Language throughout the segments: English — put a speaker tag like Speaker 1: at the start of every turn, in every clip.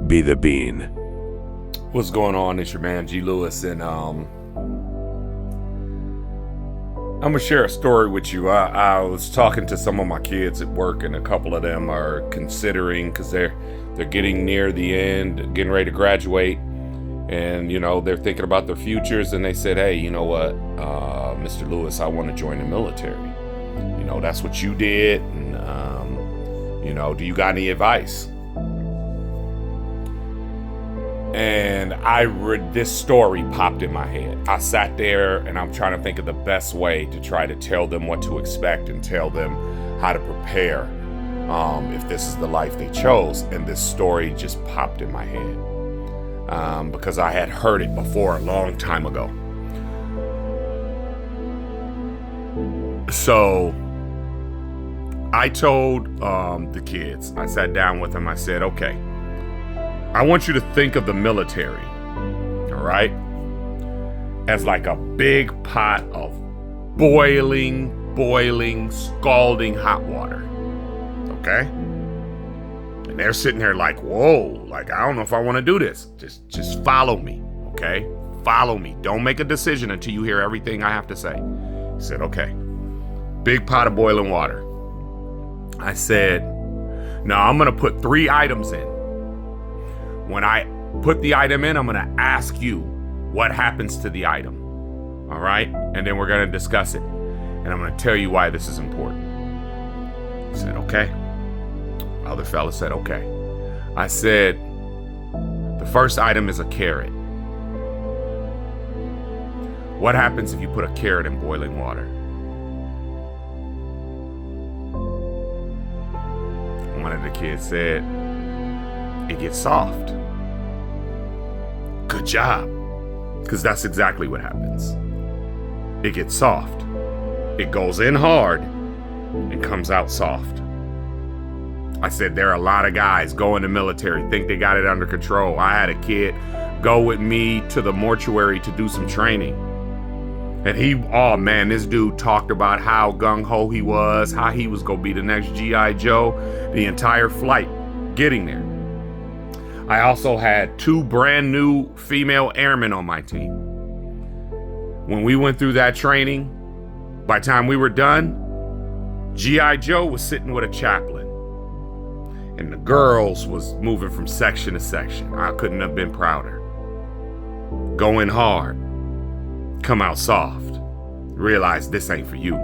Speaker 1: Be the Bean.
Speaker 2: What's going on? It's your man G Lewis, and I'm gonna share a story with you. I was talking to some of my kids at work, and a couple of them are considering, because they're getting near the end, getting ready to graduate, and they're thinking about their futures. And they said, "Hey, you know what, Mr. Lewis, I want to join the military. That's what you did, and do you got any advice?" And this story popped in my head. I sat there and I'm trying to think of the best way to try to tell them what to expect and tell them how to prepare if this is the life they chose. And this story just popped in my head because I had heard it before a long time ago. So I told the kids, I sat down with them, I said, okay, I want you to think of the military, all right, as like a big pot of boiling, scalding hot water, okay? And they're sitting there like, whoa, like, I don't know if I want to do this. Just follow me, okay? Follow me. Don't make a decision until you hear everything I have to say. He said, okay, big pot of boiling water. I said, now I'm going to put 3 items in. When I put the item in, I'm going to ask you what happens to the item. All right? And then we're going to discuss it. And I'm going to tell you why this is important. He said, okay. The other fella said, okay. I said, the first item is a carrot. What happens if you put a carrot in boiling water? One of the kids said, it gets soft. Good job. Because that's exactly what happens. It gets soft. It goes in hard and comes out soft. I said there are a lot of guys go in the military, think they got it under control. I had a kid go with me to the mortuary to do some training. And this dude talked about how gung-ho he was, how he was going to be the next G.I. Joe, the entire flight getting there. I also had 2 brand new female airmen on my team. When we went through that training, by the time we were done, G.I. Joe was sitting with a chaplain. And the girls was moving from section to section. I couldn't have been prouder. Going hard, come out soft. Realize this ain't for you.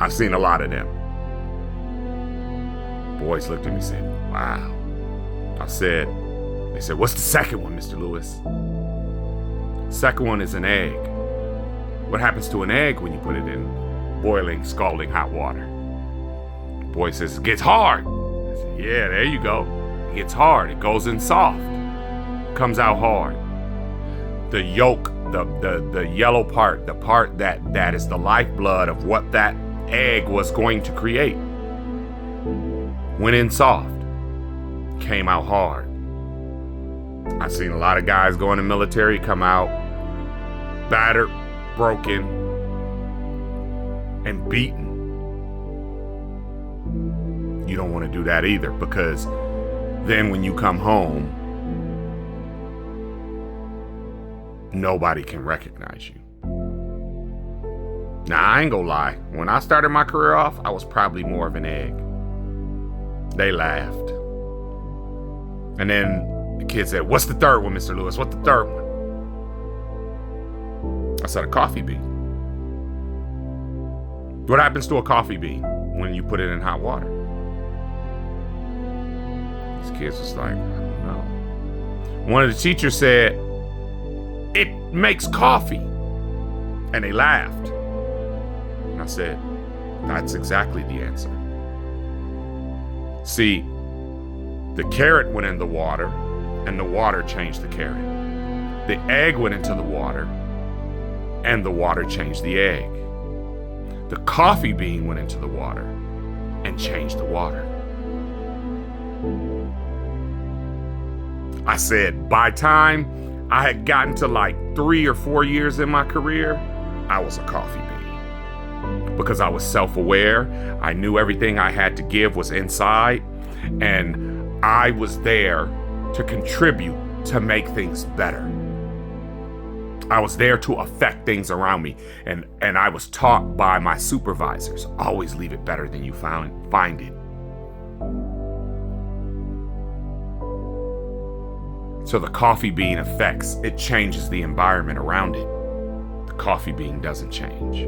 Speaker 2: I've seen a lot of them. Boys looked at me and said, wow. They said, what's the second one, Mr. Lewis? Second one is an egg. What happens to an egg when you put it in boiling, scalding hot water? The boy says, it gets hard. I said, yeah, there you go. It gets hard. It goes in soft. Comes out hard. The yolk, the yellow part, the part that is the lifeblood of what that egg was going to create, went in soft. Came out hard. I've seen a lot of guys go in the military, come out battered, broken, and beaten. You don't want to do that either, because then when you come home, nobody can recognize you. Now, I ain't gonna lie. When I started my career off, I was probably more of an egg. They laughed. And then the kid said, what's the third one, Mr. Lewis? What's the third one? I said, a coffee bean. What happens to a coffee bean when you put it in hot water? These kids was like, I don't know. One of the teachers said, it makes coffee. And they laughed. And I said, that's exactly the answer. See, the carrot went in the water, and the water changed the carrot. The egg went into the water, and the water changed the egg. The coffee bean went into the water and changed the water. I said, by time I had gotten to like 3 or 4 years in my career, I was a coffee bean. Because I was self-aware, I knew everything I had to give was inside, and I was there to contribute to make things better. I was there to affect things around me, and I was taught by my supervisors, always leave it better than you find it. So the coffee bean affects, it changes the environment around it. The coffee bean doesn't change.